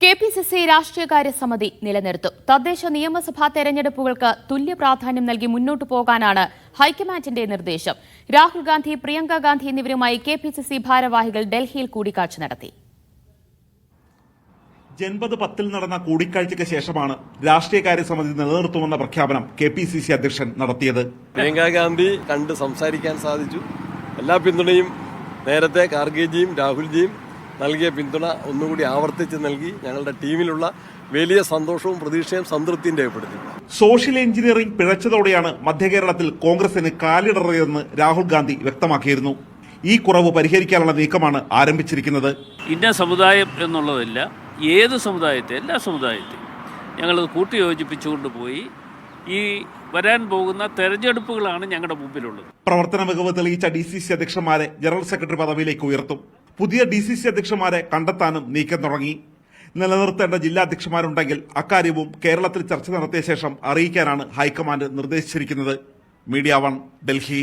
KPCC രാഷ്ട്രീയകാര്യ സമിതി നിലനിർത്തും. തദ്ദേശ നിയമസഭാ തെരഞ്ഞെടുപ്പുകൾക്ക് തുല്യ പ്രാധാന്യം നൽകി മുന്നോട്ടു പോകാനാണ് ഹൈക്കമാൻഡിന്റെ നിർദ്ദേശം. രാഹുൽ ഗാന്ധി, പ്രിയങ്ക ഗാന്ധി എന്നിവരുമായി കെപിസിസി ഭാരവാഹികൾ ഡൽഹിയിൽ കൂടിക്കാഴ്ച നടത്തി. ജൻപത് 10-ൽ നടന്ന കൂടിക്കാഴ്ചയ്ക്ക് ശേഷമാണ് രാഷ്ട്രീയകാര്യ സമിതി നിലനിർത്തുമെന്ന പ്രഖ്യാപനം കെപിസിസി അധ്യക്ഷൻ നടത്തിയത്. പ്രിയങ്ക ഗാന്ധി കണ്ട് സംസാരിക്കാൻ സാധിച്ചു. എല്ലാ പിന്തുണയും നേരത്തെ ഖാർഗെജിയും രാഹുൽജിയും നൽകിയ പിന്തുണ ഒന്നുകൂടി ആവർത്തിച്ച് നൽകി ഞങ്ങളുടെ ടീമിലുള്ള വലിയ സന്തോഷവും പ്രതീക്ഷയും സംതൃപ്തിയും രേഖപ്പെടുത്തി. സോഷ്യൽ എഞ്ചിനീയറിംഗ് പിഴച്ചതോടെയാണ് മധ്യകേരളത്തിൽ കോൺഗ്രസിന് കാലിടറിയതെന്ന് രാഹുൽ ഗാന്ധി വ്യക്തമാക്കിയിരുന്നു. ഈ കുറവ് പരിഹരിക്കാനുള്ള നീക്കമാണ് ആരംഭിച്ചിരിക്കുന്നത്. ഇന്ന സമുദായം എന്നുള്ളതല്ല, ഏത് സമുദായത്തെ, എല്ലാ സമുദായത്തെയും ഞങ്ങളത് കൂട്ടിയോജിപ്പിച്ചുകൊണ്ട് പോയി ഈ വരാൻ പോകുന്ന തെരഞ്ഞെടുപ്പുകളാണ് ഞങ്ങളുടെ മുമ്പിലുള്ളത്. പ്രവർത്തന മികവ് തെളിയിച്ച DCC അധ്യക്ഷന്മാരെ ജനറൽ സെക്രട്ടറി പദവിയിലേക്ക് ഉയർത്തും. പുതിയ DCC അധ്യക്ഷന്മാരെ കണ്ടെത്താനും നീക്കം തുടങ്ങി. നിലനിർത്തേണ്ട ജില്ലാ അധ്യക്ഷന്മാരുണ്ടെങ്കിൽ അക്കാര്യവും കേരളത്തിൽ ചർച്ച നടത്തിയ ശേഷം അറിയിക്കാനാണ് ഹൈക്കമാൻഡ് നിർദ്ദേശിച്ചിരിക്കുന്നത്. മീഡിയ 1, ഡൽഹി.